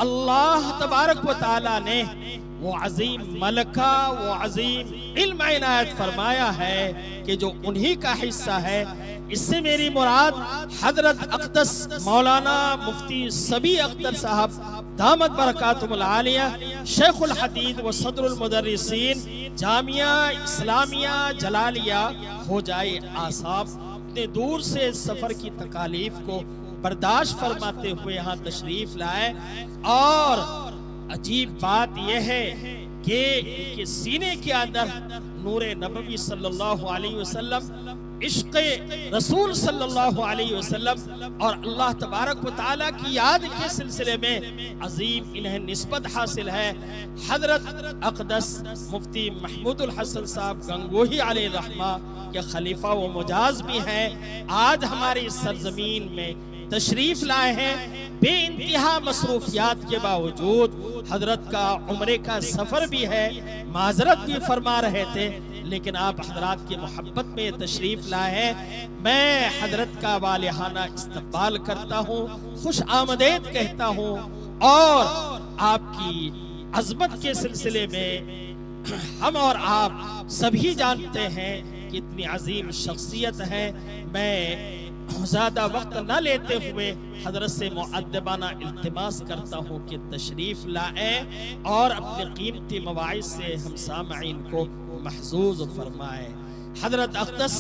اللہ تبارک و تعالی نے وہ عظیم ملکہ، وہ عظیم علم عنایت فرمایا ہے کہ جو انہی کا حصہ ہے۔ اس سے میری مراد حضرت اقدس مولانا مفتی صبی اختر صاحب دامت برکاتہم العالیہ، شیخ الحدیث و صدر المدرسین جامعہ اسلامیہ جلالیہ ہو جائے آسام، اتنے دور سے سفر کی تکالیف کو برداشت فرماتے ہوئے یہاں تشریف لائے، اور عجیب بات یہ ہے کہ ان کے سینے کے اندر نور نبوی صلی اللہ علیہ وسلم، عشق رسول صلی اللہ علیہ وسلم اور اللہ تبارک و تعالیٰ کی یاد کے سلسلے میں عظیم انہیں نسبت حاصل ہے۔ حضرت اقدس مفتی محمود الحسن صاحب گنگوہی علیہ الرحمہ کے خلیفہ و مجاز بھی ہیں، آج ہماری سرزمین میں تشریف لائے ہیں۔ بے انتہا مصروفیات کے باوجود حضرت کا عمرے کا سفر بھی ہے، معذرت بھی فرما رہے تھے، لیکن آپ حضرات کی محبت میں تشریف لائے ہیں۔ میں حضرت کا والہانہ استقبال کرتا ہوں، خوش آمدید کہتا ہوں، اور آپ کی عظمت کے سلسلے میں ہم اور آپ سبھی جانتے ہیں کہ اتنی عظیم شخصیت ہے۔ میں زیادہ وقت نہ لیتے ہوئے حضرت سے مؤدبانہ التماس کرتا ہوں کہ تشریف لائیں اور اپنے قیمتی مواعظ سے ہم سامعین کو محظوظ فرمائے۔ حضرت اقدس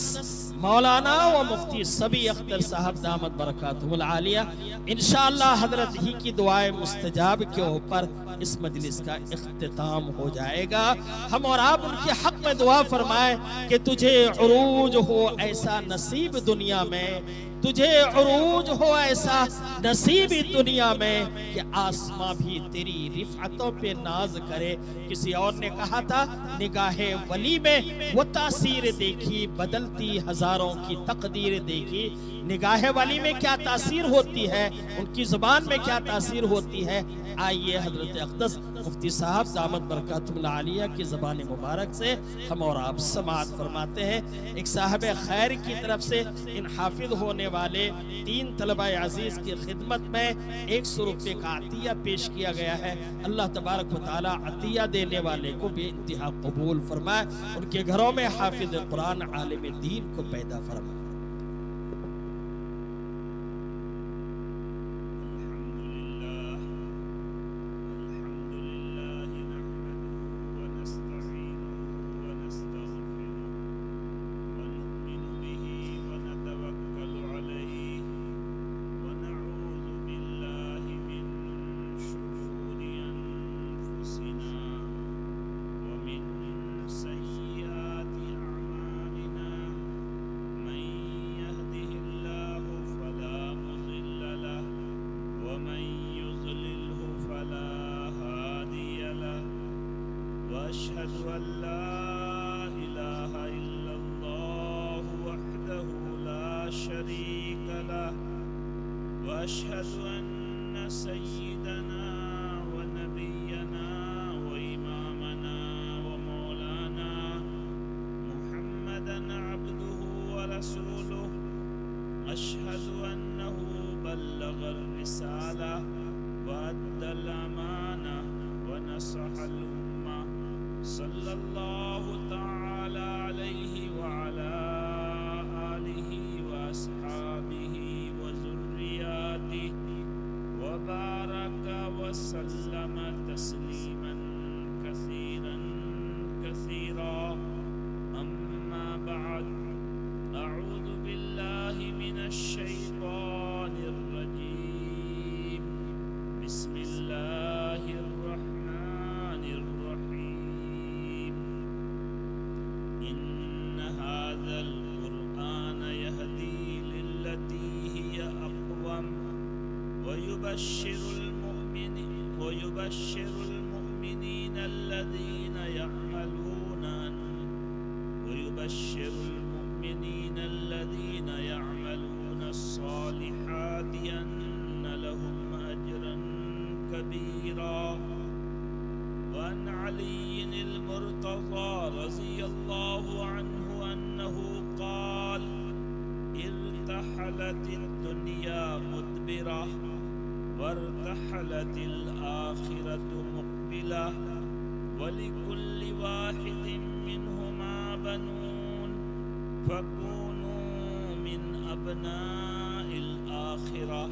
مولانا و مفتی صبی اختر صاحب دامت برکاتہم العالیہ، انشاءاللہ حضرت ہی کی دعائے مستجاب کے اوپر اس مجلس کا اختتام ہو جائے گا۔ ہم اور آپ ان کے حق میں دعا فرمائیں کہ تجھے عروج ہو ایسا نصیب دنیا میں، تجھے عروج ہو ایسا نصیب دنیا میں کہ آسماں بھی تیری رفعتوں پہ ناز کرے۔ کسی اور نے کہا تھا نگاہ ولی میں وہ تاثیر دیکھی، بدلتی ہزاروں کی تقدیر دیکھی۔ نگاہ ولی میں کیا تاثیر ہوتی ہے، ان کی زبان میں کیا تاثیر ہوتی ہے، آئیے حضرت اقدس مفتی صاحب دامت برکاتہم العالیہ کی زبان مبارک سے ہم اور آپ سماعت فرماتے ہیں۔ ایک صاحب خیر کی طرف سے ان حافظ ہونے والے 3 طلبہ عزیز کی خدمت میں 100 روپے کا عطیہ پیش کیا گیا ہے۔ اللہ تبارک و تعالی عطیہ دینے والے کو بے انتہا قبول فرمائے، ان کے گھروں میں حافظ قرآن عالم دین کو پیدا فرمائے۔ أشهد أن لا إله إلا الله وحده لا شريك له وأشهد أن سيدنا ونبينا وإمامنا ومولانا محمدا عبده ورسوله أشهد أنه بلغ الرسالة وأدى الأمانة ونصح الأمة صلى الله تعالى عليه وعلى آله وأصحابه وذرياته وبارك وسلم تسليما كثيرا كثيرا أما بعد أعوذ بالله من الشيطان الرجيم بسم الله الرحمن الرحيم إن هذا القرآن يهدي للتي هي أقوم ويبشر المؤمنين الذين يعملون الصالحات أن لهم أجرا كبيرا وعن علي المرتضى رضي الله عنه أنه قال ارتحلت الدنيا مدبرة وارتحلت الآخرة مقبلة ولكل واحد منهما بنون فكونوا من أبناء الآخرة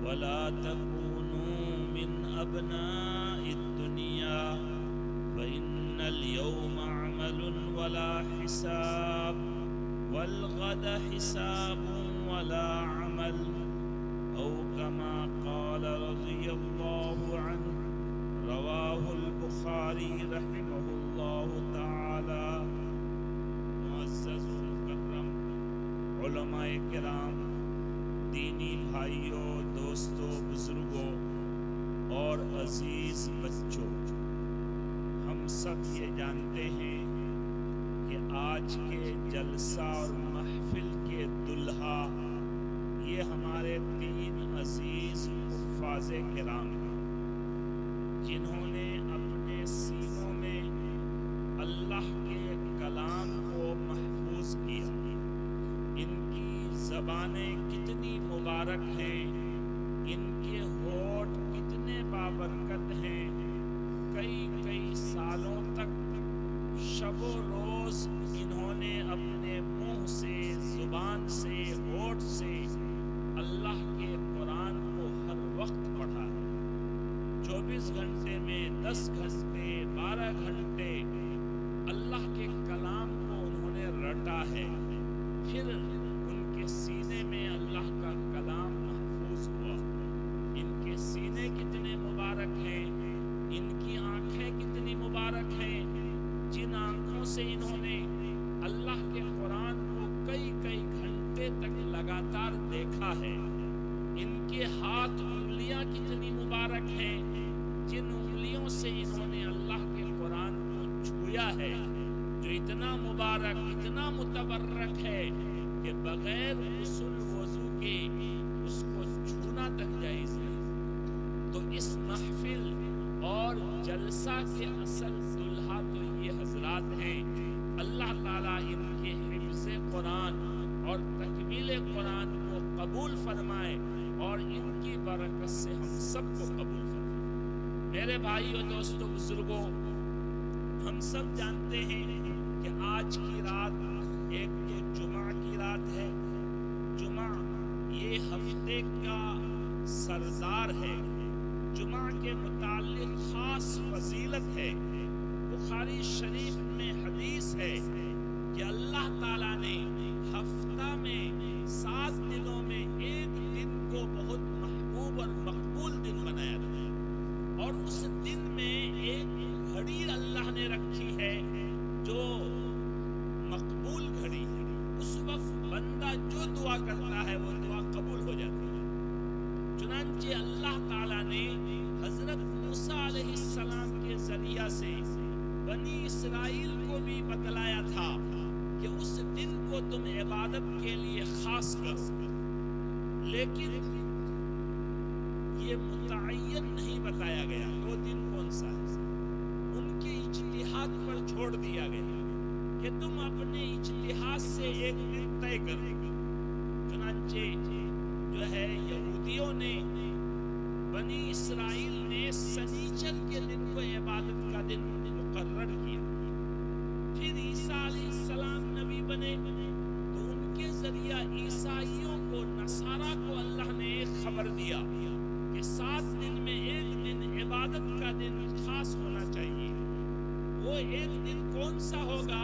ولا تكونوا من أبناء الدنيا فإن اليوم عمل ولا حساب والغد حساب ولا عمل أو كما قال رضي الله عنه رواه البخاری رحمہ اللہ تعالی۔ معزز و مکرم علماء کرام، دینی بھائیوں، دوستوں، بزرگوں اور عزیز بچوں، ہم سب یہ جانتے ہیں کہ آج کے جلسہ اور محفل کے دلہا یہ ہمارے تین عزیز حفاظ کرام ہیں جنہوں نے اپنے سینوں میں اللہ کے کلام کو محفوظ کیا۔ ان کی زبانیں کتنی مبارک ہیں، ان کے ہونٹ کتنے بابرکت ہیں، کئی سالوں تک شب و روز انہوں نے اپنے منہ سے، زبان سے، ہونٹ سے اللہ کے قرآن کو ہر وقت پڑھا ہے۔ 24 گھنٹے میں 10 گھنٹے 12 گھنٹے اللہ کے کلام کو انہوں نے رٹا ہے، پھر ان کے سینے میں اللہ کا کلام محفوظ ہوا۔ ان کے سینے کتنے مبارک ہیں، ان کی آنکھیں کتنی مبارک ہیں، جن آنکھوں سے انہوں نے اللہ کے قرآن کو کئی گھنٹے تک لگاتار دیکھا ہے۔ ان کے ہاتھ انگلیاں کتنی مبارک ہیں، جن انگلیوں سے انہوں نے اللہ کے قرآن کو چھویا ہے، جو اتنا مبارک، اتنا متبرک ہے کہ بغیر غسل وضو کے اس کو چھونا تک جائز ہے۔ تو اس محفل اور جلسہ کے اصل دلہا تو یہ حضرات ہیں۔ اللہ تعالیٰ ان کے حفظ قرآن اور تکمیل قرآن کو قبول فرمائے اور ان کی برکت سے ہم سب کو قبول فرمائے۔ میرے بھائیو، دوستو، بزرگوں، ہم سب جانتے ہیں کہ آج کی رات ایک تو جمعہ کی رات ہے۔ جمعہ یہ ہفتے کا سردار ہے۔ جمعہ کے متعلق خاص فضیلت ہے۔ بخاری شریف میں حدیث ہے کہ اللہ تعالیٰ نے ہفتہ میں 7 دنوں میں ایک دن کو بہت محبوب اور مقبول دن بنایا تھا، اور اس دن میں ایک گھڑی اللہ نے رکھی ہے جو مقبول گھڑی ہے۔ اس وقت بندہ جو دعا کرتا ہے وہ دعا قبول ہو جاتی ہے۔ چنانچہ اللہ تعالیٰ نے حضرت موسیٰ علیہ السلام کے ذریعہ سے بنی اسرائیل کو بھی بتلایا تھا کہ اس دن کو تم عبادت کے لیے خاص کرو، لیکن یہ متعین نہیں بتایا گیا وہ دن کون سا ہے۔ ان کے اجتہاد پر چھوڑ دیا گیا کہ تم اپنے اجتہاد سے ایک دن طے کرو۔ چنانچہ جو ہے یہودیوں نے، بنی اسرائیل نے سنیچر کے دن کو عبادت کا دن مقرر کیا۔ پھر عیسیٰ علیہ السلام نبی بنے تو ان کے ذریعہ عیسائیوں کو، نصارہ کو اللہ نے ایک خبر دیا کہ 7 دن میں ایک دن عبادت کا دن خاص ہونا چاہیے۔ وہ ایک دن کون سا ہوگا؟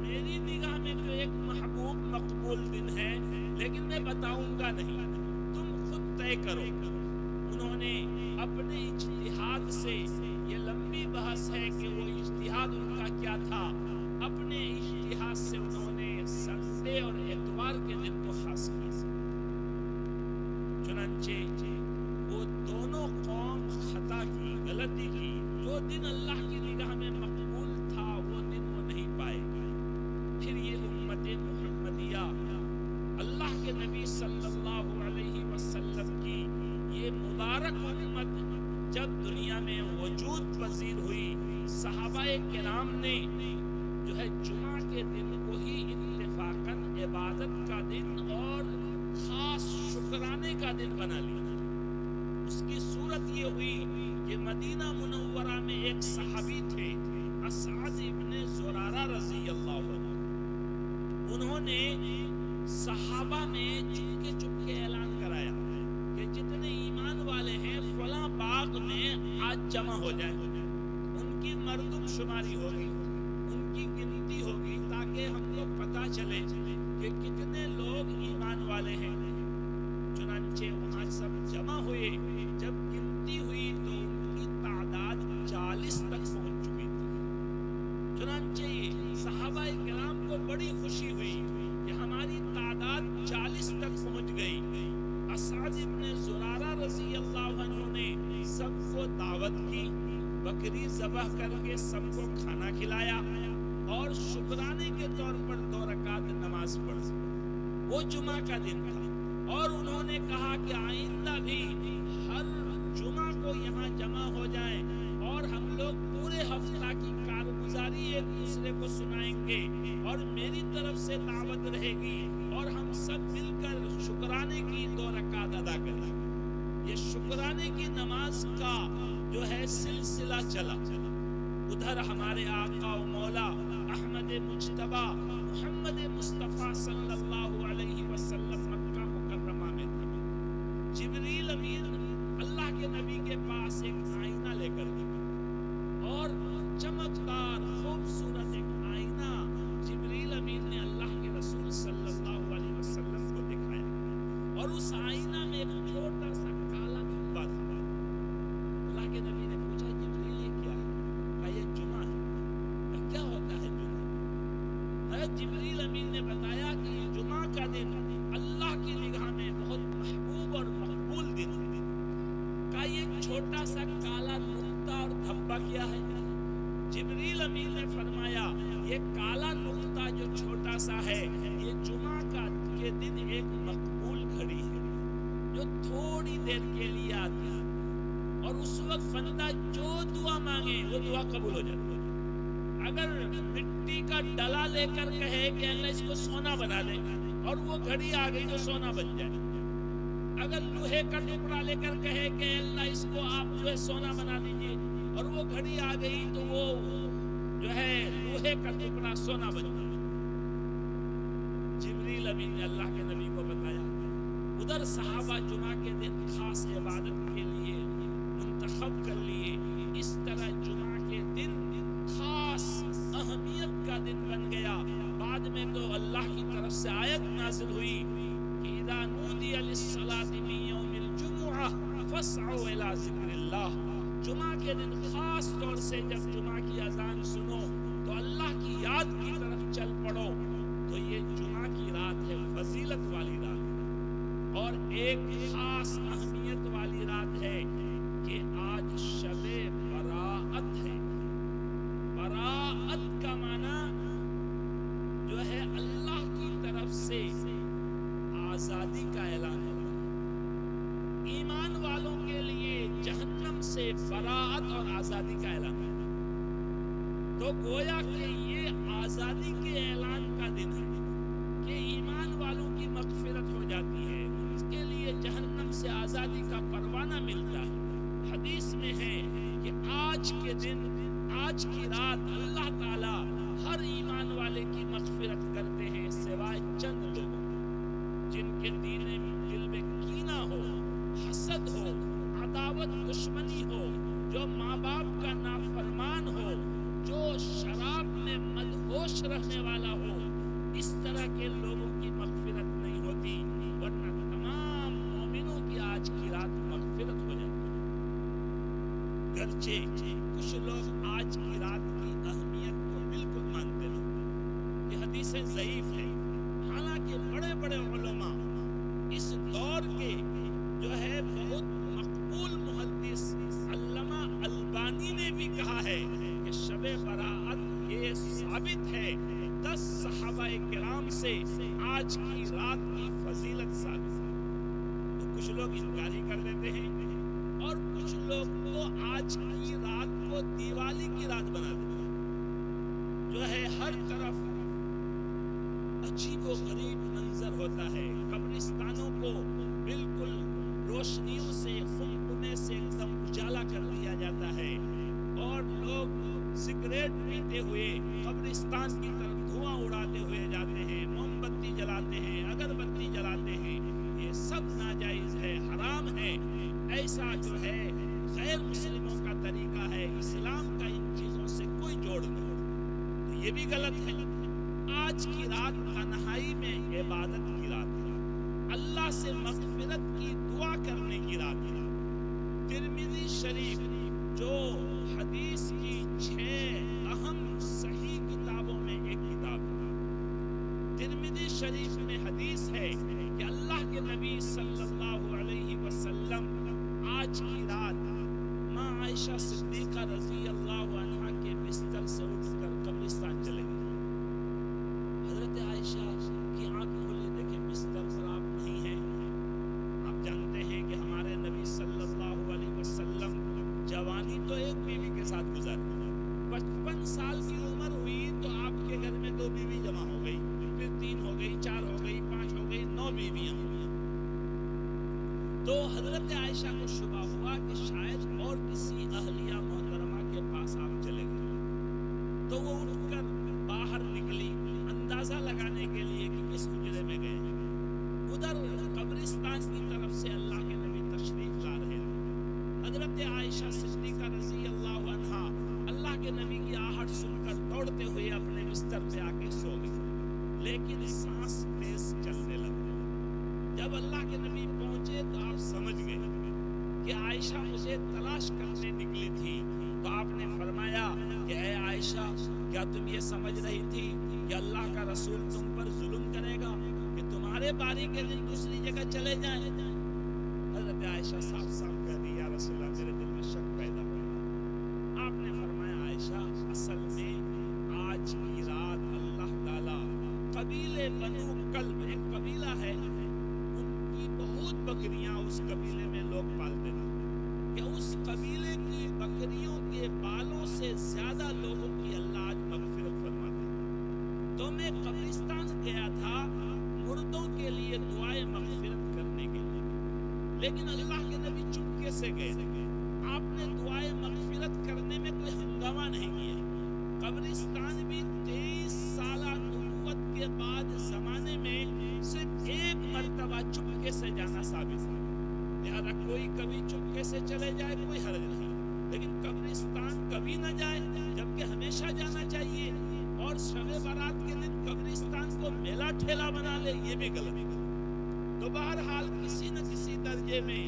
میری نگاہ میں تو ایک محبوب مقبول دن ہے، لیکن میں بتاؤں گا نہیں، تم خود طے کرو۔ انہوں نے اپنے اجتہاد سے، یہ لمبی بحث ہے کہ وہ اجتہاد ان کا کیا تھا، اپنے اجتہاد سے انہوں نے سنڈے اور اتوار کے دن کو خاص کیا۔ چنانچہ وہ دونوں قوم خطا کی، غلطی کی۔ جو دن اللہ کی نگاہ میں مقبول تھا وہ دن وہ نہیں پائے گی۔ پھر یہ امت محمدیہ، اللہ کے نبی صلی اللہ علیہ وسلم کی یہ مبارک امت جب دنیا میں وجود پذیر ہوئی، صحابہ کرام نے جو ہے جمعہ کے دن کو ہی اتفاقاً عبادت کا دن اور خاص شکرانے کا دن بنا لیا۔ اس کی صورت یہ ہوئی کہ مدینہ منورہ میں ایک صحابی تھے اسعد ابن زرارہ رضی اللہ عنہ. انہوں نے صحابہ میں چپکے اعلان کرایا کہ جتنے ایمان والے ہیں فلاں باغ میں آج جمع ہو جائیں. ان کی مردم شماری ہوگی، ان کی گنتی ہوگی، تاکہ ہم کو پتہ چلے کہ کتنے لوگ ایمان والے ہیں. چنانچہ وہاں سب جمع ہوئے. جب گنتی ہوئی تو ان کی تعداد 40 تک پہنچ چکی تھی. چنانچہ صحابہ کرام کو بڑی خوشی ہوئی کہ ہماری تعداد 40 تک پہنچ گئی. اسعد ابن زرارہ رضی اللہ عنہ نے سب کو دعوت کی، بکری ذبح کر کے سب کو کھانا کھلایا اور شکرانے کے طور پر 2 رکعت نماز پڑھی. وہ جمعہ کا دن تھا اور انہوں نے کہا کہ آئندہ بھی ہر جمعہ کو یہاں جمع ہو جائیں اور ہم لوگ پورے ہفتہ کی کارگزاری ایک دوسرے کو سنائیں گے اور میری طرف سے دعوت رہے گی اور ہم سب مل کر شکرانے کی 2 رکعت ادا کریں. یہ شکرانے کی نماز کا جو ہے سلسلہ چلا. ادھر ہمارے آقا و مولا احمد مجتبی محمد مصطفیٰ صلی اللہ علیہ وسلم مکہ مکرمہ میں تھے. جبریل امین اللہ کے نبی کے پاس ایک آئینہ لے کر گئے اور چمکدار خوبصورت ایک آئینہ جبریل امین نے اللہ کے رسول صلی اللہ علیہ وسلم کو دکھایا اور اس آئینہ میں ایک چھوٹا سا کالا دھبا تھا. اللہ کے نبی نے پوچھا جبریل یہ کیا ہے؟ کہا یہ جمعہ ہے. کیا ہوتا ہے جمعہ؟ جبریل امین نے بتایا کہ یہ جمعہ کا دن اللہ کی نگاہ میں بہت محبوب اور مقبول دن ہے. کہا یہ چھوٹا سا کالا نقطہ اور دھبا کیا ہے؟ جبریل امین نے فرمایا یہ کالا نقطہ جو چھوٹا سا ہے یہ جمعہ کے دن ایک مقبول گھڑی ہے جو تھوڑی دیر کے لیے آتی ہے اور اس وقت بندہ جو دعا مانگے وہ دعا قبول ہو جاتی ہے. اگر مٹی کا ڈلا لے کر کہے کہ اللہ اس کو سونا بنا دے اور وہ گھڑی آ گئی تو سونا بن جائے. اگر لوہے کا ٹکڑا لے کر کہے کہ اللہ اس کو آپ جو ہے سونا بنا دیجئے اور وہ گھڑی آ گئی تو وہ جو ہے لوہے کا ٹکڑا سونا بن جائے. جبریل امین نے اللہ کے نبی کو بتایا. ادھر صحابہ جمعہ کے دن خاص عبادت کے لیے منتخب کر لیے. اس طرح جمعہ کے دن خاص اہمیت کا دن بن گیا. بعد میں تو اللہ کی طرف سے آیت نازل ہوئی کہ اذا نودی للصلاة من یوم الجمعہ فاسعوا الی ذکر اللہ. جمعہ کے دن خاص طور سے جب جمعہ کی اذان سنو تو اللہ کی یاد کی طرف چل پڑو. تو یہ جمعہ کی رات ہے، فضیلت والی رات ہے اور ایک خاص اہمیت والی رات ہے کہ آج شب براءت ہے. براءت کا معنی جو ہے اللہ کی طرف سے آزادی کا اعلان ہے. ایمان والوں کے لیے جہنم سے براءت اور آزادی کا اعلان ہے. تو گویا کہ یہ آزادی کے اعلان کا دن ہے کہ ایمان والوں کی مغفرت ہو جاتی ہے، ان کے لیے جہنم سے آزادی کا پروانہ ملتا ہے. حدیث میں ہے کہ آج کے دن، آج کی رات اللہ تعالی ہر ایمان والے کی مغفرت کرتے ہیں سوائے چند لوگوں جن کے دل میں کینہ ہو، حسد ہو، عداوت دشمنی ہو، جو ماں باپ کا نافرمان ہو، جو شراب میں مدہوش رہنے والا ہو. اس طرح کے لوگوں کی مغفرت نہیں ہوتی، ورنہ تمام مومنوں کی آج کی رات مغفرت ہو جاتی ہے. گرچہ کچھ لوگ آج کی رات کی اہمیت کو بالکل مانتے نہیں. یہ حدیثیں ضعیف ہیں، حالانکہ بڑے بڑے علماء اس دور کے جو ہے بہت مقبول محدث علامہ البانی نے بھی کہا ہے کہ شب براءت یہ ثابت ہے 10 صحابہ کرام سے آج کی رات کی فضیلت ثابت ہے. تو کچھ لوگ انکار ہی کر دیتے ہیں اور کچھ لوگ تو آج کی رات کو دیوالی کی رات بنا دیتے ہیں. جو ہے ہر طرف عجیب و غریب منظر ہوتا ہے. قبرستانوں کو بالکل روشنیوں سے خم دھونے سے ایک دم اجالا کر دیا جاتا ہے، اور لوگ سگریٹ پیتے ہوئے قبرستان کی طرف دھواں اڑاتے ہوئے جاتے ہیں، موم بتی جلاتے ہیں، اگربتی جلاتے ہیں، یہ سب ناجائز ہے، حرام ہے۔ ایسا جو ہے غیر مسلموں کا طریقہ ہے، اسلام کا ان چیزوں سے کوئی جوڑ نہیں، تو یہ بھی غلط ہے۔ آج کی رات تنہائی میں عبادت کی رات ہے، اللہ سے مغفرت کی دعا کرنے کی رات ہے۔ ترمذی شریف جو حدیث کی 6 اہم صحیح کتابوں میں ایک کتاب ہے، ترمذی شریف میں حدیث ہے کہ اللہ کے نبی صلی اللہ علیہ وسلم آج کی رات ماں عائشہ صدیقہ رضی اللہ عنہا کے بستر سے اٹھ کر قبرستان چلے گئے۔ حضرت عائشہ کی آنکھ کھلی، دیکھیں بستر پر آپ نہیں ہیں۔ آپ جانتے ہیں کہ ہمارے نبی صلی اللہ علیہ وسلم جوانی تو ایک بیوی کے ساتھ گزاری، 55 سال کی عمر ہوئی تو آپ کے گھر میں 2 بیوی جمع ہو گئی، پھر 3 ہو گئی، 4 ہو گئی، 5 ہو گئی، 9 بیویاں ہو گئی۔ تو حضرت عائشہ کو شبہ ہوا کہ شاید اور کسی اہلیہ محترمہ کے پاس آپ چلے گئے، تو وہ اٹھ کر باہر نکلی اندازہ لگانے کے لیے کہ کس حجرے میں گئے ہیں۔ ادھر قبرستان کی طرف سے اللہ کے نبی تشریف لا رہے تھے۔ حضرت عائشہ صدیقہ رضی اللہ عنہا اللہ کے نبی کی آہٹ سن کر دوڑتے ہوئے اپنے بستر پہ آ کے سو گئے، لیکن سانس تیز چلنے لگی۔ جب اللہ کے نبی پہنچے تو آپ سمجھ گئے کہ عائشہ مجھے تلاش کرنے نکلی تھی، تو آپ نے فرمایا کہ اے عائشہ، کیا تم یہ سمجھ رہی تھی کہ اللہ کا رسول تم پر ظلم کرے گا کہ تمہارے باری کے دن دوسری جگہ چلے جائیں؟ حضرت عائشہ صاف صاف کہہ دی، یا رسول اللہ میرے دل میں شک پیدا ہوا۔ آپ نے فرمایا عائشہ، اصل میں آج کی رات اللہ تعالیٰ قبیلے بنو کلب، ایک قبیلہ ہے، ان کی بہت بکریاں اس قبیلے میں لوگ پالتے تھے، کہ اس قبیلے کی بکریوں کے بالوں سے زیادہ لوگوں کی اللہ آج مغفرت فرماتے ہیں۔ تو میں قبرستان گیا تھا مردوں کے لیے دعائے مغفرت کرنے کے لیے، لیکن اللہ کے نبی چپکے سے گئے، آپ نے دعائے مغفرت کرنے میں کوئی ہنگامہ نہیں کیا۔ قبرستان بھی 23 سالہ نبوت کے بعد زمانے میں صرف ایک مرتبہ چپکے سے جانا ثابت ہے، لہذا کوئی کبھی چپکے سے چلے جائے کوئی حرج نہیں، لیکن قبرستان کبھی نہ جائے جبکہ ہمیشہ جانا چاہیے، اور شب برات کے دن قبرستان کو میلہ ٹھیلا بنا لے، یہ بھی غلط ہے۔ تو بہرحال کسی نہ کسی درجے میں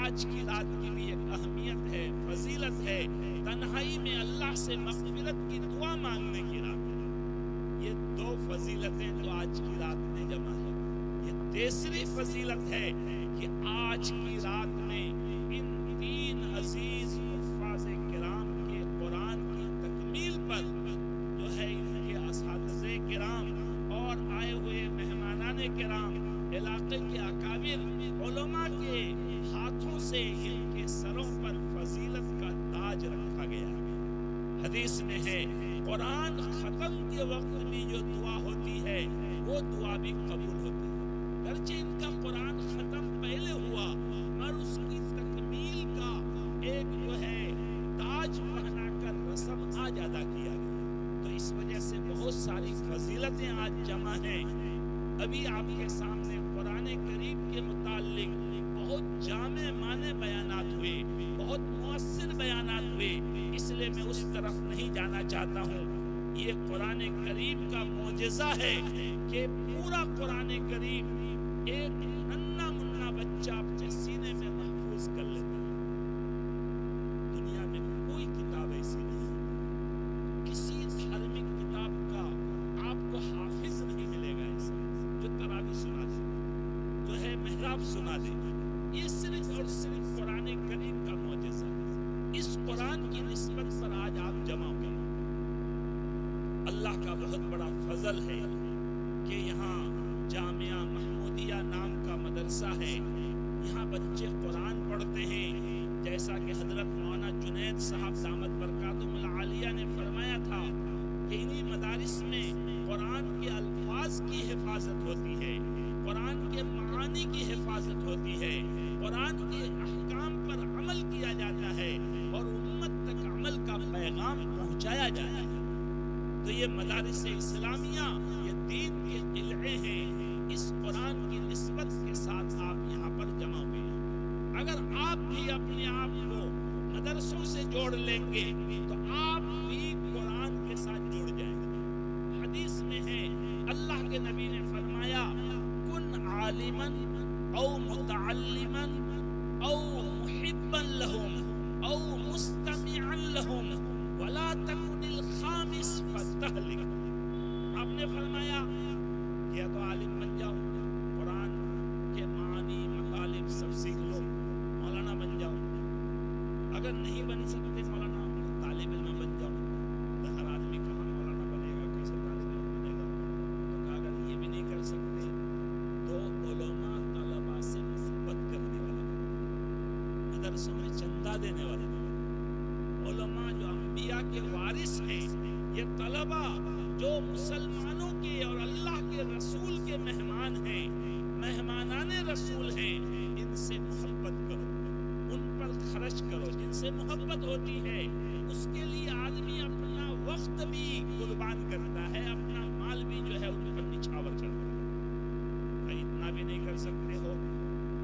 آج کی رات کی بھی ایک اہمیت ہے، فضیلت ہے، تنہائی میں اللہ سے مغفرت کی دعا مانگنے کی رات ہے۔ یہ 2 فضیلتیں تو آج کی رات میں جمع ہے۔ یہ تیسری فضیلت ہے کہ آج کی رات میں ان 3 عزیز حفاظ کرام کے قرآن کی تکمیل پر جو ہے ان کے اساتذہ کرام اور آئے ہوئے مہمانان کرام، علاقے کے اکابر علماء کے ہاتھوں سے ان کے سروں پر فضیلت کا تاج رکھا گیا ہے۔ حدیث میں ہے قرآن ختم کے وقت بھی جو دعا ہوتی ہے وہ دعا بھی قبول ہوتی ہے، گرچہ ان کا قرآن ختم پہلے ہوا مگر اس کی تکمیل کا ایک جو ہے تاج پہنا کر رسم آج ادا کیا گیا، تو اس وجہ سے بہت ساری فضیلتیں آج جمع ہیں۔ ابھی آپ کے سامنے قرآن کریم کے متعلق بہت جامع معنی بیانات ہوئے، بہت مؤثر بیانات ہوئے، اس لیے میں اس طرف نہیں جانا چاہتا ہوں۔ یہ قرآن کریم کا معجزہ ہے کہ پورا قرآن کریم ایک ننھا منھا بچہ اپنے سینے میں محفوظ کر لیتا ہے۔ دنیا میں کوئی کتاب ایسی نہیں، کسی دھارمک کتاب کا آپ کو حافظ نہیں ملے گا ایسا جو تراویح سنا دے، جو ہے محراب سنا دے۔ یہ صرف اور صرف قرآن کریم کا معجزہ ہے۔ اس قرآن کی نسبت پر آج آپ جمع ہوئے، اللہ کا بہت بڑا فضل ہے کہ یہاں جامعہ محمودیہ نام کا مدرسہ ہے، یہاں بچے قرآن پڑھتے ہیں، جیسا کہ حضرت مولانا جنید صاحب دامت برکاتہم العالیہ نے فرمایا تھا کہ انہی مدارس میں قرآن کے الفاظ کی حفاظت ہوتی ہے، قرآن کے معانی کی حفاظت ہوتی ہے، قرآن کے احکام پر عمل عمل کیا جاتا ہے اور امت تک عمل کا پیغام پہنچایا جاتا ہے۔ تو یہ مدارس اسلامیہ، یہ دین کے قلعے ہیں، اس قرآن کی نسبت کے ساتھ آپ یہاں پر جمع ہوئے ہیں۔ اگر آپ بھی اپنے آپ کو مدرسوں سے جوڑ لیں گے تو آپ بھی قرآن کے ساتھ جڑ جائیں گے۔ حدیث میں ہے اللہ کے نبی نے فرمایا کن عالماً او متعلماً او محبا لهم او مستمعا لهم ولا تكن الخامس فتهلك۔ آپ نے فرمایا یا تو عالم بن جاؤ، قرآن کے معانی مطالب سب سیکھ لو، مولانا بن جاؤ۔ اگر نہیں بن سکتے مولانا تو طالب علم بن جاؤ۔ تو ہر آدمی کہاں مولانا بنے گا، کیسے طالب علم بنے گا؟ تو کہا اگر یہ بھی نہیں کر سکتے تو علماء طلباء سے محبت کرنے والے، مدرسوں میں چندہ دینے والے علماء جو انبیاء کے وارث ہیں، یہ طلباء جو مسلمانوں کے اور اللہ کے رسول کے مہمان ہیں، مہمانان رسول ہیں، ان سے محبت کرو، ان پر خرچ کرو۔ جن سے محبت ہوتی ہے اس کے لیے آدمی اپنا وقت بھی قربان کرتا ہے، اپنا مال بھی جو ہے ان پر نچھاور کرتا ہے۔ کہ اتنا بھی نہیں کر سکتے ہو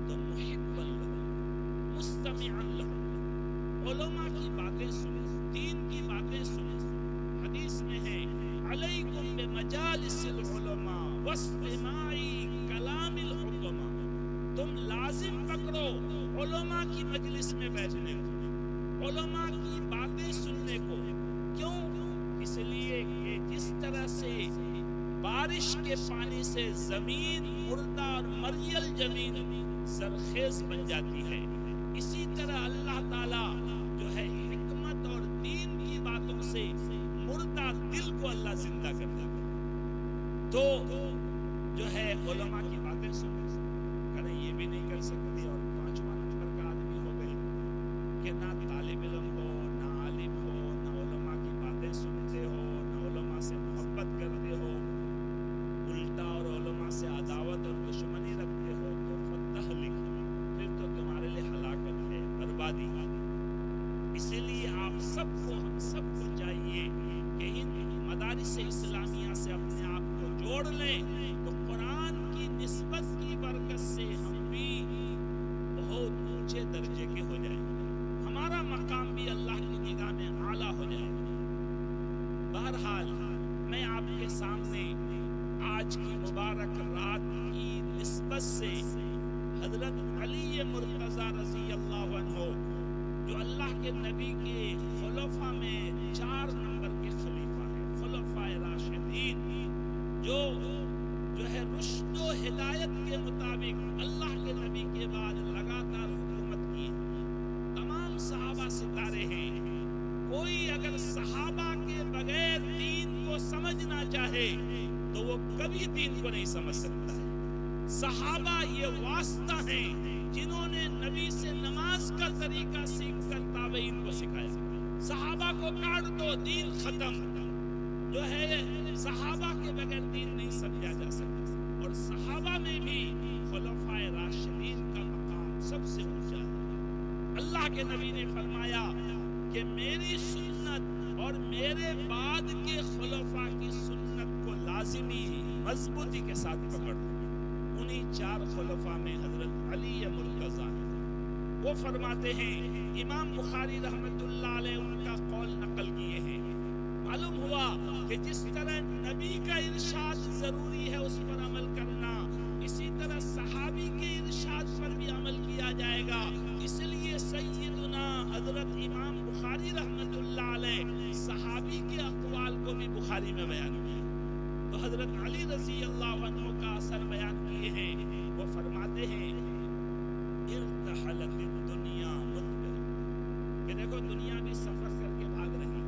تو محب لہم مستمعا لہم، علماء کی باتیں سنو، دین کی باتیں سنو۔ حدیث میں ہے علیکم بمجالس العلماء واستماع کلام الحکماء، تم لازم پکڑو علماء کی مجلس میں بیٹھنے کو، علماء کی باتیں سننے کو۔ کیوں؟ اس لیے کہ جس طرح سے بارش کے پانی سے زمین مردہ اور مریل زمین زرخیز بن جاتی ہے، اسی طرح اللہ تعالیٰ جو ہے حکمت اور دین کی باتوں سے مردہ دل کو اللہ زندہ کر دیتا ہے۔ تو جو ہے علماء کی باتیں سنو، کریں یہ بھی نہیں کر سکتے اور پانچواں نمبر کا آدمی ہو گئے کہ نہ طالب علم ہو، نہ عالم ہو، نہ علماء کی باتیں سنتے ہو، نہ علماء سے محبت کرتے ہو، الٹا اور علماء سے عداوت اور دشمنی رکھتے ہو، تو فتہلک، پھر تو تمہارے لیے ہلاکت ہے، بربادی۔ اسی لیے آپ سب کو، ہم سب کو چاہیے کہ ان مدارس اسلامیہ سے اپنے آپ کو جوڑ لیں تو قرآن کی نسبت کی برکت سے ہم بھی بہت اونچے درجے کے ہو جائیں، ہمارا مقام بھی اللہ کی نگاہ میں اعلیٰ ہو جائے۔ بہرحال میں آپ کے سامنے آج کی مبارک رات کی نسبت سے حضرت علی مرتضیٰ رضی اللہ عنہ جو اللہ کے نبی کے خلفاء میں 4 نمبر کے خلیفہ ہیں، خلفاء راشدین، جو ہے رشد و ہدایت کے مطابق اللہ کے نبی کے بعد لگاتار حکومت کی، تمام صحابہ ستارے ہیں۔ کوئی اگر صحابہ کے بغیر دین کو سمجھنا چاہے تو وہ کبھی دین کو نہیں سمجھ سکتا ہے۔ صحابہ یہ واسطہ ہیں جنہوں نے نبی سے نماز کا طریقہ سیکھ کر تابعین کو سکھایا۔ صحابہ کو کاٹ دو، دین ختم۔ جو ہے صحابہ کے بغیر دین نہیں سمجھا جا سکتا، اور صحابہ میں بھی خلفاء راشدین کا مقام سب سے اونچا ہے۔ اللہ کے نبی نے فرمایا کہ میری سنت اور میرے بعد کے خلفاء کی سنت کو لازمی مضبوطی کے ساتھ پکڑ۔ انہی 4 خلفاء میں حضرت علی مرتضیٰ ہیں۔ وہ فرماتے ہیں، امام بخاری رحمت اللہ علیہ ان کا قول نقل کیے ہیں، معلوم ہوا کہ جس طرح نبی کا ارشاد ضروری ہے اس پر عمل کرنا، اسی طرح صحابی کے ارشاد پر بھی عمل کیا جائے گا۔ اس لیے سیدنا حضرت امام بخاری رحمت اللہ علیہ صحابی کے اقوال کو بھی بخاری میں بیان کیا۔ تو حضرت علی رضی اللہ عنہ کا اثر بیان کیے ہیں، وہ فرماتے ہیں ارتحلت الدنیا مدبر، کہ دیکھو دنیا بھی سفر کر کے بھاگ رہی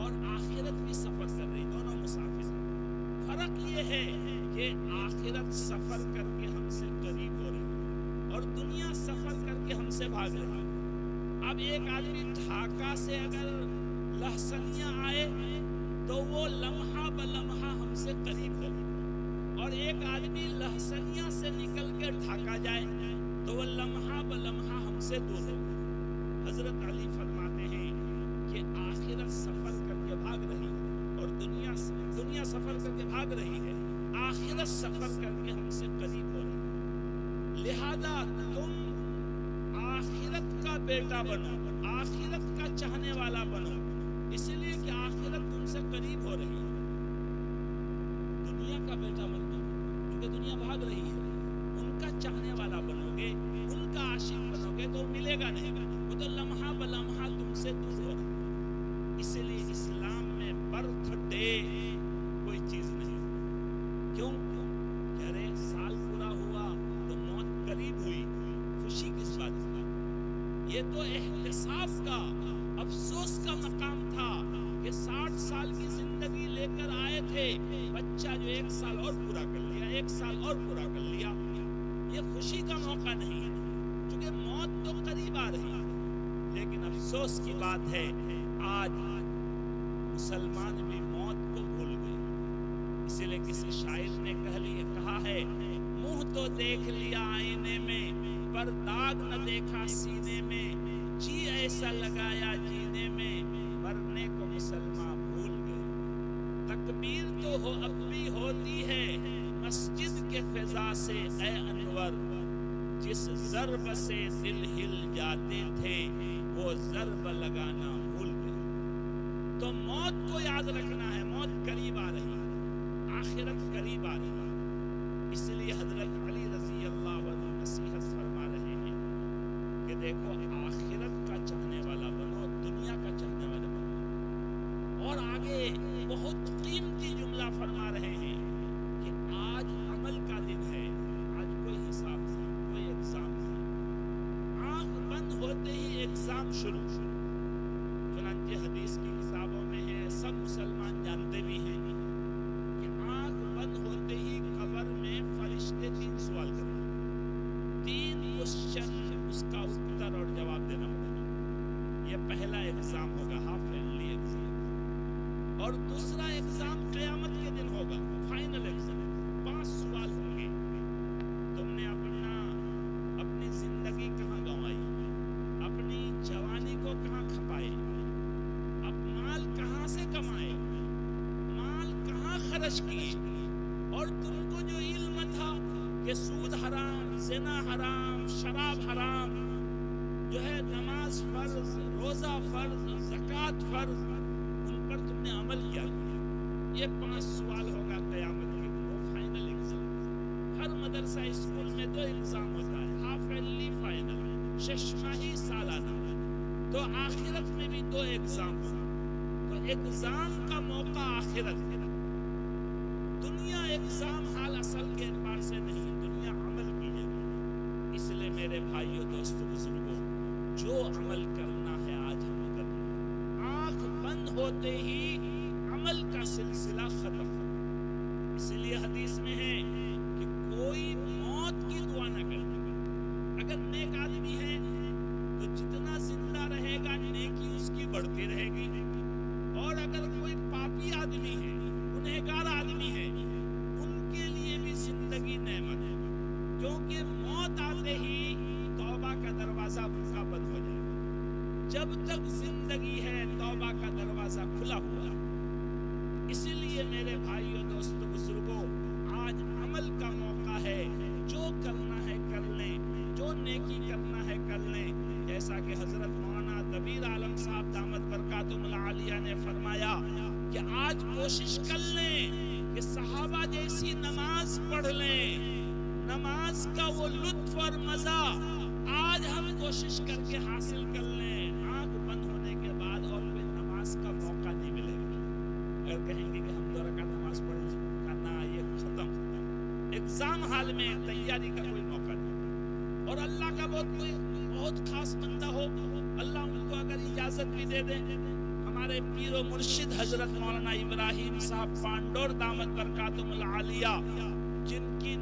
اور آخرت بھی سفر کر رہی، دونوں مسافر ہیں۔ فرق یہ ہے کہ آخرت سفر کر کے ہم سے قریب ہو رہی اور دنیا سفر کر کے ہم سے بھاگ رہی۔ اب ایک آدمی ڈھاکہ سے اگر لہسنیاں آئے تو وہ لمحہ بلمحہ ہم سے قریب ہو، اور ایک آدمی لہسنیاں سے نکل کے ڈھاکہ جائے تو وہ لمحہ بلمحہ ہم سے دور ہو۔ حضرت علی فرماتے ہیں کہ آخرت سفر کر کے بھاگ رہی اور دنیا سفر کر کے بھاگ رہی ہے، آخرت سفر کر کے ہم سے قریب ہو رہی ہے، لہذا تم آخرت کا بیٹا بنو، آخرت کا چاہنے والا بنو، اس لیے کہ آخرت تم سے قریب ہو رہی ہے۔ دنیا کا بیٹا بن دو کیونکہ دنیا بھاگ رہی ہے، ان کا چاہنے والا بنو گے، ان کا عاشق بنو گے تو ملے گا نہیں، وہ تو لمحہ بلمحہ تم سے دور ہو رہا ہے۔ اس لیے اسلام میں برتھ ڈے کوئی چیز نہیں، کیوں کہ ارے سال پورا ہوا تو موت قریب ہوئی، خوشی کس بات کی؟ یہ تو احتساب کا، افسوس کا مقام تھا کہ 60 سال کی زندگی لے کر آئے تھے، بچہ جو 1 سال اور پورا کر لیا، 1 سال اور پورا کر لیا، یہ خوشی کا موقع نہیں ہے کیونکہ موت تو قریب آ رہی ہے۔ لیکن افسوس کی بات ہے آج مسلمان بھی موت کو بھول گئے، اسی لیے کسی شاعر نے کہا ہے منہ تو دیکھ لیا آئینے میں پر داغ نہ دیکھا سینے میں، جی ایسا لگایا جینے میں مرنے کو مسلمان بھول گئے۔ تکبیر تو اب بھی ہوتی ہے مسجد کے فضا سے اے انور، جس ضرب سے دل ہل جاتے تھے وہ ضرب لگانا بھول گئے۔ تو موت کو یاد رکھنا ہے، موت قریب آ رہی ہے، آخرت قریب آ رہی ہے۔ اس لیے حضرت علی رضی اللہ عنہ نصیحت فرما رہے ہیں کہ دیکھو آخرت کا چاہنے والا بنو، دنیا کا چاہنے والا بنو۔ اور آگے بہت قیمتی جملہ فرما رہے ہیں کہ آج عمل کا دن ہے، آج کوئی حساب نہیں، کوئی ایگزام نہیں، آنکھ بند ہوتے ہی ایگزام شروع۔ چنانچہ حدیث کی کتابوں میں ہے، سب مسلمان جانتے بھی ہیں کہ آنکھ بند ہوتے ہی قبر میں فرشتے 3 سوال کریں، 3 کوسچن، اس کا اتر اور جواب دینا ہوگا۔ یہ پہلا ایگزام ہوگا، ہاف ایئرلی ایگزام، اور دوسرا ایگزام قیامت کے دن ہوگا، فائنل ایگزام۔ 5 سوال ہوں گے، تم نے اپنی زندگی کہاں گنوائی، اپنی جوانی کو کہاں کھپائے، اب مال کہاں سے کمائے، مال کہاں خرچ کیے، اور تم کو جو علم تھا کہ سود حرام، زنا حرام، شراب حرام، جو ہے نماز فرض، روزہ فرض، زکوٰۃ فرض، ان پر تم نے عمل کیا۔ یہ 5 سوال ہوگا قیامت کے دن، وہ فائنل ایگزام۔ ہر مدرسہ اسکول میں 2 ایگزام ہوتا ہے، ہاف ایئرلی، فائنل، 6 ماہی، سالانہ۔ تو آخرت میں بھی 2 ایگزام ہوگا۔ تو ایگزام کا موقع آخرت ہے، دنیا ایگزام حال اصل کے اعتبار سے نہیں، دنیا عمل کی جگہ۔ اس لیے میرے بھائیوں، دوستوں، بزرگوں، جو عمل کرنا ہے آج ہم کریں، آنکھ بند ہوتے ہی عمل کا سلسلہ ختم۔ اس لیے حدیث میں ہے کہ کوئی موت کی دعا نہ کرے۔ اگر نیک آدمی ہے تو جتنا زندہ رہے گا نیکی اس کی بڑھتی رہے گی، اور اگر کوئی پاپی آدمی ہے، گنہگار آدمی ہے، ان کے لیے بھی زندگی نعمت ہے، کیونکہ موت آتے ہی توبہ کا دروازہ ان کا بند ہو جائے گا۔ جب تک زندگی ہے توبہ کا دروازہ کھلا ہوا ہے۔ اسی لیے میرے بھائیوں، دوستوں، بزرگوں، آج عمل کا موقع ہے، جو کرنا ہے کر لیں، جو نیکی کرنا ہے کر لیں۔ جیسا کہ حضرت مولانا دبیر عالم صاحب دامت برکاتہم العالیہ نے فرمایا کہ آج کوشش کر لیں کہ صحابہ جیسی نماز پڑھ لیں، نماز کا وہ لطف اور مزہ آج ہم کوشش کر کے حاصل کر لیں۔ آنکھ بند ہونے کے بعد اور کوئی نماز کا موقع نہیں ملے گا۔ اگر کہیں گے کہ ہم 2 رکعت نماز پڑھ لیں، کرنا یہ ختم، ایگزام حال میں تیاری کا کوئی موقع نہیں۔ اور اللہ کا بہت خاص بندہ ہو، اللہ ان کو اگر اجازت بھی دے دے، ہمارے پیر و مرشد حضرت مولانا ابراہیم صاحب پانڈور دامت برکاتہم العالیہ، جن کی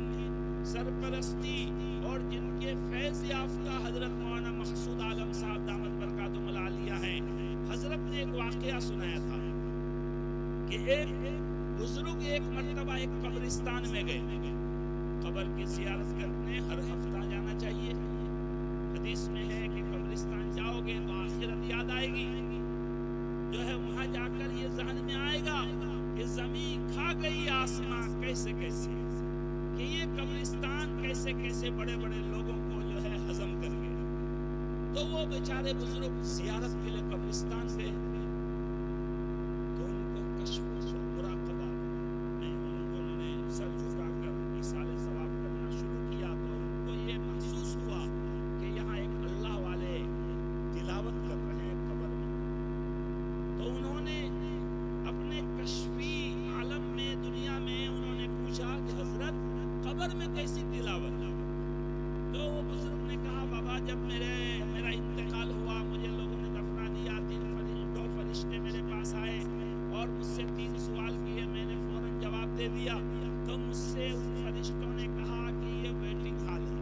سرپرستی اور جن کے فیض یافتہ حضرت مولانا مقصود عالم صاحب دامت برکاتہم العالیہ ہیں، حضرت نے ایک واقعہ سنایا تھا کہ ایک بزرگ ایک مرتبہ ایک قبرستان میں گئے، قبر کی زیارت کرنے ہر ہفتہ جانا چاہیے، حدیث میں ہے کہ قبرستان جاؤ گے تو آخرت یاد آئے گی، جو ہے وہاں جا کر یہ ذہن میں آئے گا کہ زمین کھا گئی آسمان کیسے کیسے، کہ یہ قبرستان کیسے کیسے بڑے بڑے لوگوں کو جو ہے ہضم کر گئے۔ تو وہ بیچارے بزرگ زیارت کے لیے قبرستان گئے تو ان کو کشف مراقبہ میں انہوں نے سر جھکا کر ایصال ثواب کرنا شروع کیا تو ان کو یہ محسوس ہوا کہ یہاں ایک اللہ والے تلاوت کر رہے ہیں قبر میں۔ تو انہوں نے اپنے کشفی عالم میں دنیا میں انہوں نے پوچھا کہ حضرت قبر میں کیسی تلاوت؟ تو وہ بزرگ نے کہا بابا جب میرا انتقال ہوا، مجھے لوگوں نے دفنا دیا، دو فرشتے میرے پاس آئے اور مجھ سے 3 سوال کیے، میں نے فوراً جواب دے دیا تو مجھ سے ان فرشتوں نے کہا کہ یہ ویٹنگ ہال ہے،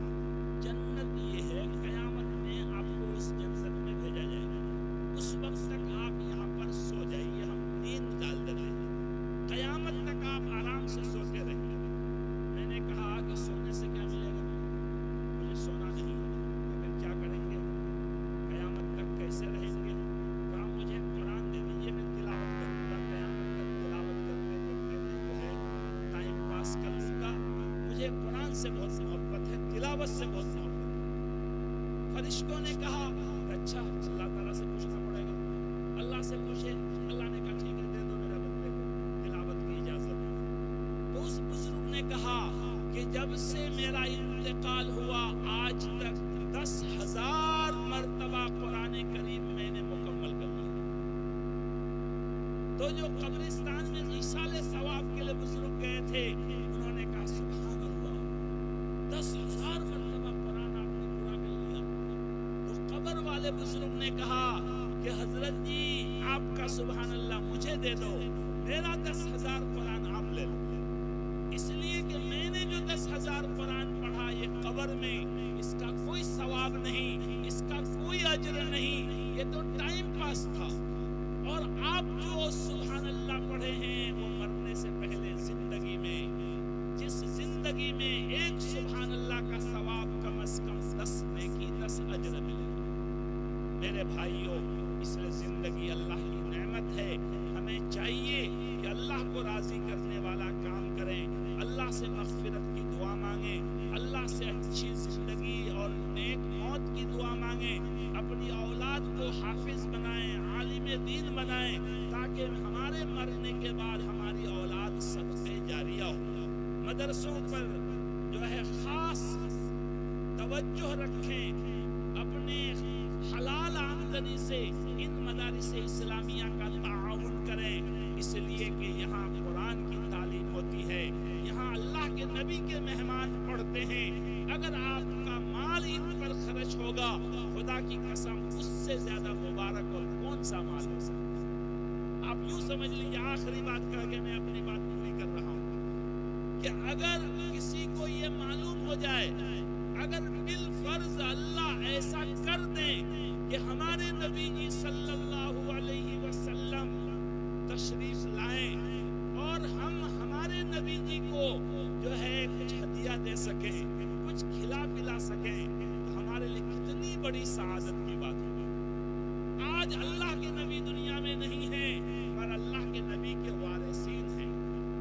جنت یہ ہے، قیامت میں آپ کو اس جنت میں بھیجا جائے گا، اس وقت تک آپ یہاں پر سو جائیے، ہم نیند ڈال دیتے ہیں، قیامت تک آپ آرام سے سوتے رہیے۔ میں نے کہا کہ سونے سے کیا ملے گا، مجھے سونا نہیں ہے، مگر کیا کریں گے، قیامت تک کیسے رہیں گے؟ کہا مجھے قرآن دے دیجیے، میں تلاوت کروں گا، قیامت تک تلاوت کرتے کرتے میں جو ہے ٹائم پاس کر لوں گا، مجھے قرآن سے بہت محبت ہے، تلاوت سے بہت محبت ہے۔ فرشتوں نے کہا اچھا اللہ تعالیٰ سے پوچھنا پڑے گا، اللہ سے پوچھے، اللہ نے کہا ٹھیک ہے دے دو میرے بندے کو تلاوت کی اجازت۔ تو اس بزرگ نے کہا کہ جب سے میرا انتقال ہوا آج تک 10,000 مرتبہ قرآن کریم میں نے مکمل کر لیا۔ تو جو قبرستان میں ایصال ثواب کے لیے بزرگ گئے تھے انہوں نے کہا سبحان اللہ، 10,000 مرتبہ قرآن آپ نے پورا کر لیا۔ تو قبر والے بزرگ نے کہا کہ حضرت جی آپ کا سبحان اللہ مجھے دے دو، میرا 10,000 قرآن آپ لے لو، اس لیے کہ میں نے جو 10,000 قرآن پڑھا یہ قبر میں اس کا کوئی ثواب نہیں، اس کا کوئی اجر نہیں، یہ تو ٹائم پاس تھا، اور آپ جو سبحان اللہ پڑھے ہیں وہ مرنے سے پہلے زندگی میں، جس زندگی میں ایک سبحان اللہ کا ثواب کم از کم 10 نیکی 10 اجر ملے گا۔ میرے بھائیوں اس لیے زندگی اللہ کی نعمت ہے، ہمیں چاہیے کہ اللہ کو راضی کرنے والا کام کریں، اللہ سے مغفرت کی دعا مانگیں، اللہ سے اچھی زندگی اور نیک موت کی دعا مانگیں، اپنی اولاد کو حافظ بنائیں، عالم دین بنائیں، تاکہ ہمارے مرنے کے بعد ہماری اولاد صدقے جاریہ ہو۔ مدرسوں پر جو ہے خاص توجہ رکھیں، اپنے حلال آمدنی سے ان مدارس اسلامیہ کا تعاون کریں، اس لیے کہ یہاں قرآن کی تعلیم ہوتی ہے، یہاں اللہ کے نبی کے مہمان پڑھتے ہیں۔ اگر آپ کا مال ان پر خرچ ہوگا خدا کی قسم اس سے زیادہ مبارک اور کون سا مال ہو سکتا ہے؟ آپ یوں سمجھ لیجیے، آخری بات کر کے میں اپنی بات پوری کر رہا ہوں، کہ اگر کسی کو یہ معلوم ہو جائے، اگر بالفرض اللہ ایسا کر دیں کہ ہمارے نبی جی صلی اللہ علیہ وسلم تشریف لائیں اور ہم ہمارے نبی جی کو جو ہے کچھ ہدیہ دے سکیں، کچھ کھلا پلا سکیں، تو ہمارے لیے کتنی بڑی سعادت کی بات ہے۔ آج اللہ کے نبی دنیا میں نہیں ہیں مگر اللہ کے نبی کے وارثین ہیں،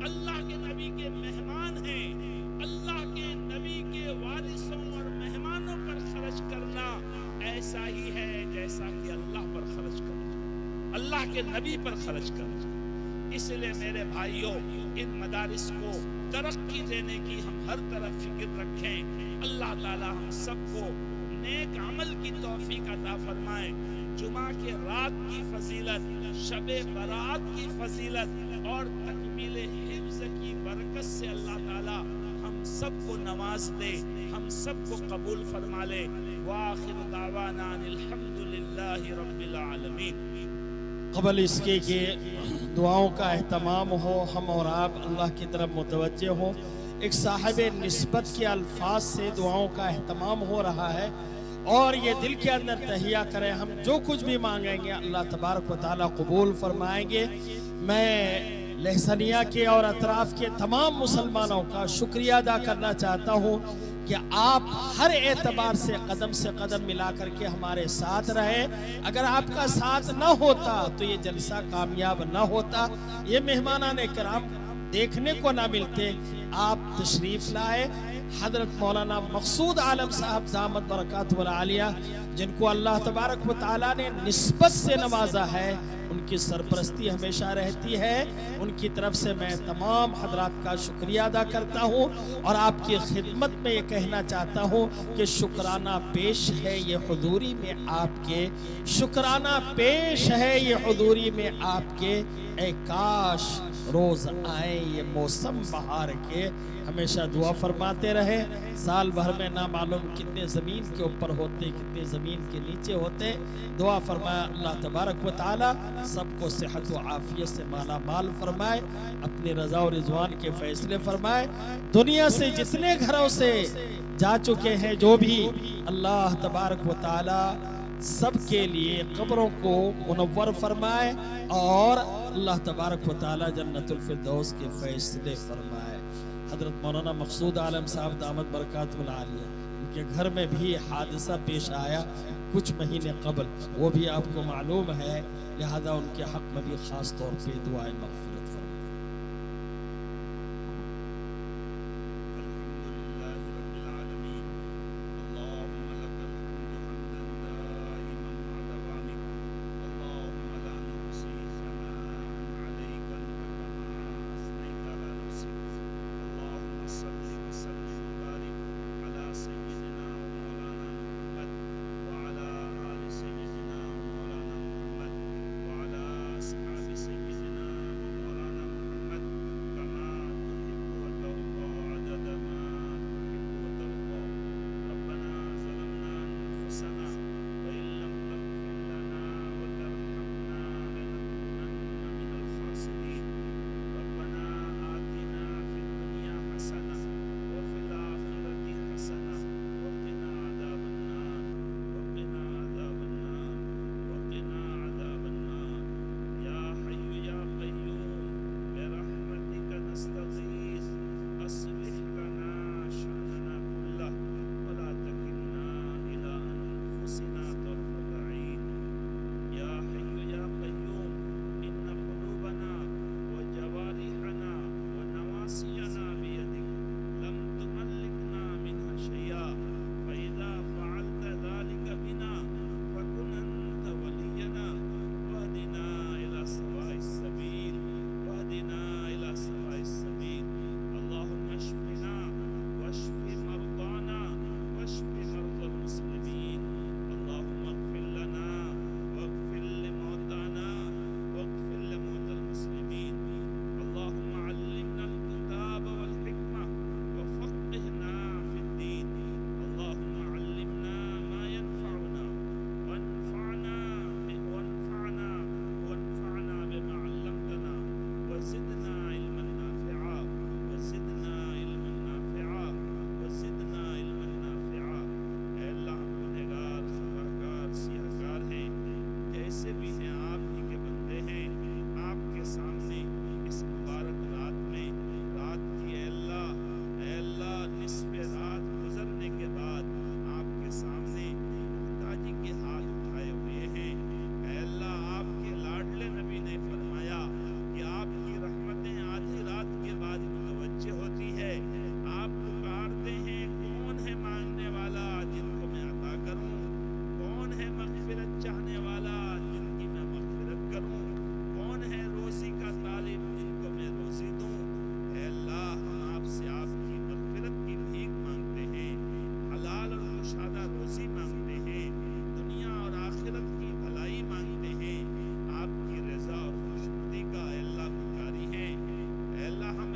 اللہ کے نبی کے مہمان ہیں۔ اللہ کے نبی کے وارثوں اور مہمانوں پر خرچ کرنا ایسا ہی ہے جیسا کہ اللہ پر خرچ کرنا، اللہ کے نبی پر خرچ کرنا۔ اس لیے میرے بھائیوں ان مدارس کو ترقی دینے کی ہم ہر طرف فکر رکھیں۔ اللہ تعالی ہم سب کو نیک عمل کی توفیق عطا فرمائے۔ جمعہ کے رات کی فضیلت، شب برات کی فضیلت اور تکمیل حفظ کی برکت سے اللہ تعالی ہم سب کو نواز دے، ہم سب کو قبول فرما لے۔ وآخر دعوانا الحمدللہ رب العالمین۔ قبل اس کے کہ دعاؤں کا اہتمام ہو، ہم اور آپ اللہ کی طرف متوجہ ہوں، ایک صاحب نسبت کے الفاظ سے دعاؤں کا اہتمام ہو رہا ہے، اور یہ دل کے اندر تہیہ کریں ہم جو کچھ بھی مانگیں گے اللہ تبارک و تعالیٰ قبول فرمائیں گے۔ میں لہسنیہ کے اور اطراف کے تمام مسلمانوں کا شکریہ ادا کرنا چاہتا ہوں کہ آپ ہر اعتبار سے قدم ملا کر کے ہمارے ساتھ رہے. اگر آپ کا ساتھ نہ ہوتا تو یہ جلسہ کامیاب نہ ہوتا، یہ مہمانان کرام دیکھنے کو نہ ملتے. آپ تشریف لائے. حضرت مولانا مقصود عالم صاحب دامت برکاتہ العالیہ، جن کو اللہ تبارک و تعالیٰ نے نسبت سے نوازا ہے، ان کی سرپرستی ہمیشہ رہتی ہے. ان کی طرف سے میں تمام حضرات کا شکریہ ادا کرتا ہوں اور آپ کی خدمت میں یہ کہنا چاہتا ہوں کہ شکرانہ پیش ہے یہ حضوری میں آپ کے، شکرانہ پیش ہے یہ حضوری میں آپ کے. اے کاش روز آئیں یہ موسم بہار کے. ہمیشہ دعا فرماتے رہے. سال بھر میں نہ معلوم کتنے زمین کے اوپر ہوتے، کتنے زمین کے نیچے ہوتے. دعا فرمایا اللہ تبارک و تعالی سب کو صحت و عافیت سے مالا مال فرمائے، اپنی رضا و رضوان کے فیصلے فرمائے. دنیا سے جتنے گھروں سے جا چکے ہیں جو بھی، اللہ تبارک و تعالی سب کے لیے قبروں کو منور فرمائے اور اللہ تبارک و تعالی جنت الفردوس کے فیصلے فرمائے. حضرت مولانا مقصود عالم صاحب دامت برکاتہ العالیہ، ان کے گھر میں بھی حادثہ پیش آیا کچھ مہینے قبل، وہ بھی آپ کو معلوم ہے، لہذا ان کے حق میں بھی خاص طور پہ دعائیں مغفرت فرمائے.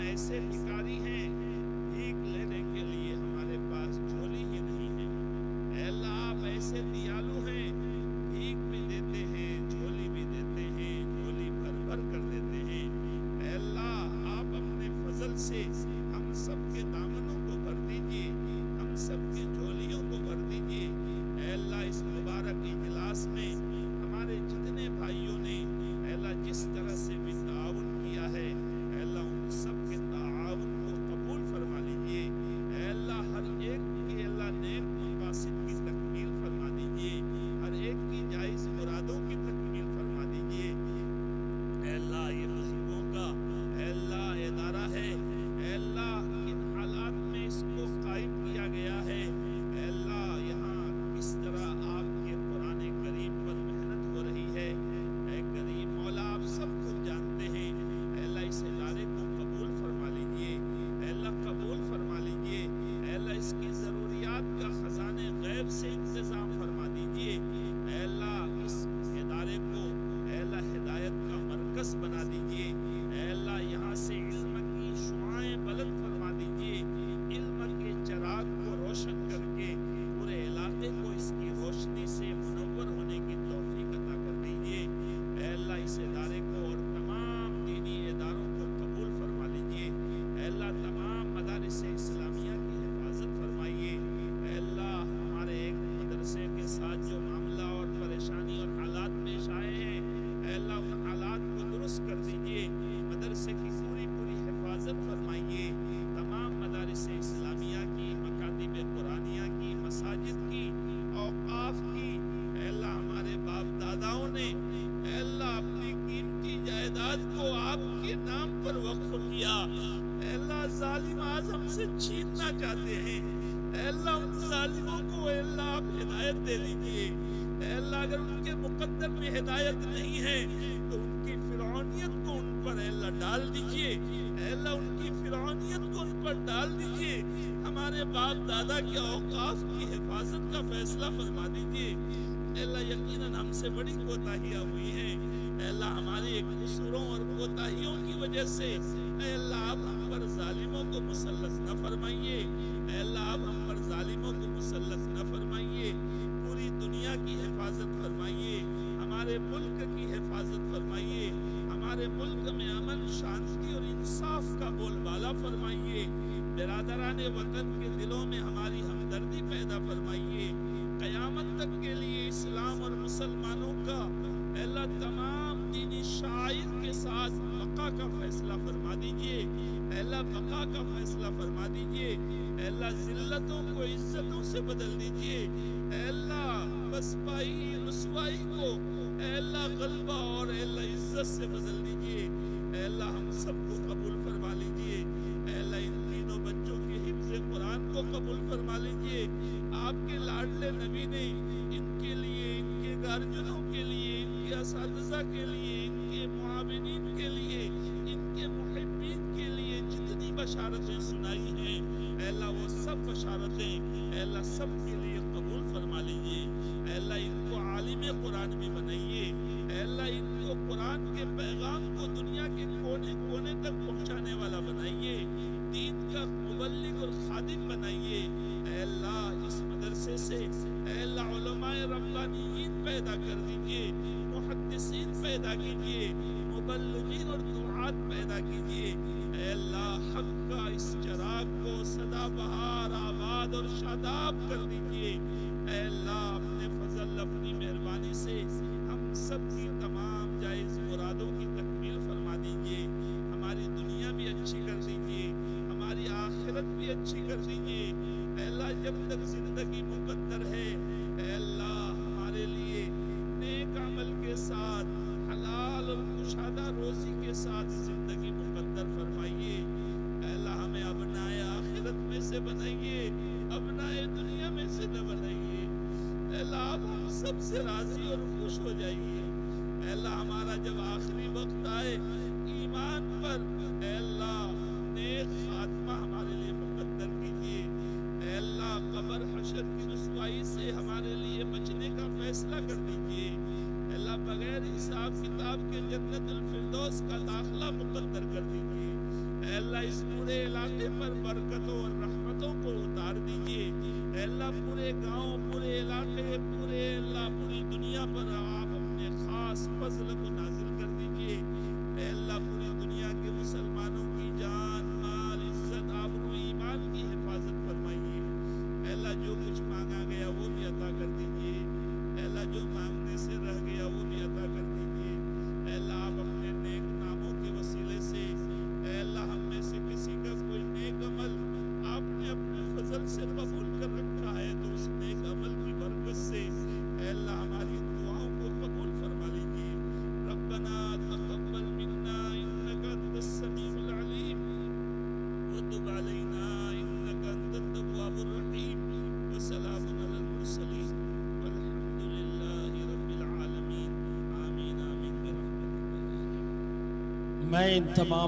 ایسے بھکاری ہیں بھیک لینے کے لیے ہمارے پاس جھولی ہی نہیں ہے. اے اللہ آپ ایسے دیالو ہیں، بھیک بھی دیتے ہیں، جھولی بھی دیتے ہیں، جھولی بھر بھر کر دیتے ہیں. اے اللہ آپ اپنے فضل سے ہم سب کے دامنوں کو بھر دیجئے، ہم سب کی جھولیوں کو بھر دیجئے. اے اللہ اس مبارک اجلاس میں ہمارے جتنے بھائیوں نے اے اللہ جس طرح سے بھی تعاون کیا ہے، اے اللہ ان سب کے تعاون کو قبول فرما لیجئے. اے اللہ ہر ایک کائنات کو آپ کے نام پر وقف کیا، اے اللہ ظالم آج ہم سے چھیننا چاہتے ہیں، اے اللہ ان ظالموں کو اے اللہ آپ ہدایت دے دیجئے، اے اللہ اگر ان کے مقدر میں ہدایت نہیں ہے تو ان کی فرعونیت کو ان پر اے اللہ ڈال دیجئے، اے اللہ ان کی فرعونیت کو ان پر ڈال دیجئے، ہمارے باپ دادا کے اوقاف کی حفاظت کا فیصلہ فرما دیجئے، اے اللہ یقیناً ہم سے بڑی کوتاہیاں ہوئی ہیں، اے اللہ ہمارے قصوروں اور کوتاہیوں کی وجہ سے اے اللہ آپ ہم پر ظالموں کو مسلط نہ فرمائیے، اے اللہ آپ ہم پر ظالموں کو مسلط نہ فرمائیے، پوری دنیا کی حفاظت فرمائیے، ہمارے ملک کی حفاظت فرمائیے، ہمارے ملک میں امن شانتی اور انصاف کا بول بالا فرمائیے، برادران وطن کے دلوں میں ہماری ہمدردی پیدا فرمائیے، قیامت تک کے لیے اسلام اور مسلمانوں کا اے اللہ تمام دینی شعائر کے ساتھ بقا کا فیصلہ فرما دیجئے، اے اللہ بقا کا فیصلہ فرما دیجئے، اے اللہ ذلتوں کو عزتوں سے بدل دیجئے، اے اللہ پسپائی رسوائی کو اے اللہ غلبہ اور اے اللہ عزت سے بدل دیجئے، اے اللہ ہم سب کو قبول فرما لیجئے، اے اللہ ان تینوں بچوں کے حفظ قرآن کو قبول فرما لیجئے، آپ کے لاڈلے نبی نے ان کے لیے، ان کے گارجنوں کے لیے، ان کے اساتذہ کے لیے، ان کے معاونین کے لیے، ان کے محبین کے لیے جتنی بشارتیں سنائی ہیں اے اللہ وہ سب بشارتیں اے اللہ سب کے لیے قبول فرما لیجئے، اے اللہ ان کو عالم قرآن بھی بنائیے، اے اللہ ان کو قرآن کے پیغام کو دنیا کے کونے کونے تک پہنچانے والا بنائیے، دین کا مبلغ اور خادم بنائیے، اے اللہ اس مدرسے سے اے اللہ علماء ربانیین پیدا کر دیجئے، محدثین پیدا کیجئے، مبلغین اور دعات پیدا کیجئے، اے اللہ حق کا اس چراغ کو سدا بہار آباد اور شاداب کر دیجئے، اے اللہ اپنے فضل اپنی مہربانی سے ہم سب کی تمام جائز مرادوں کی تکمیل فرما دیجئے، ہماری دنیا بھی اچھی کر دیجئے، ہماری آخرت بھی اچھی کر دیجئے، اے اللہ جب تک زندگی مقدر ہے اے اللہ ہمارے لیے نیک عمل کے ساتھ حلال اور کشادہ روزی کے ساتھ زندگی مقدر فرمائیے، اے اللہ ہمیں ابنائے آخرت میں سے بنائیے، ابنائے دنیا میں سے نہ بنائیے، اے اللہ آپ ہم سب سے راضی اور خوش ہو جائیے، اے اللہ ہمارا جب آخری وقت آئے ایمان پر اے اللہ نیک خاتمہ ہمارے لیے مقدر کیجیے، اے اللہ قبر حشر کی رسوائی سے ہمارے لیے بچنے کا فیصلہ کر دیجیے، اے اللہ بغیر حساب کتاب کے جنت الفردوس کا داخلہ مقدر کر دیجیے، اے اللہ اس پورے علاقے پر برکتوں اور رحمتوں کو اتار دیجیے، اے اللہ پورے گاؤں، پورے علاقے، پورے اللہ پوری دنیا پر آپ اپنے خاص فضل کو نازل کر دیجیے، اے اللہ پوری دنیا کے مسلمانوں کی جان مال عزت آبرو ایمان کی حفاظت فرمائیے، اے اللہ جو کچھ مانگا گیا وہ بھی عطا کر دیجیے، اے اللہ جو مانگنے سے رہ گیا وہ بھی عطا کر دیجیے، اے اللہ آپ اپنے نیک ناموں کے وسیلے سے اے اللہ ہم میں سے کسی کا کوئی نیک عمل آپ نے اپنے فضل سے قبول کر رکھا ہے تو اس نیک عمل کی برکت سے اے اللہ ہماری دعاؤں کو قبول فرما لیجیے، ربنا تقبل منا انك انت السميع العليم وتب علينا انك انت التواب الرحيم وسلام على المرسلين والحمد لله رب العالمين آمين آمين برحمتك۔ میں ان تمام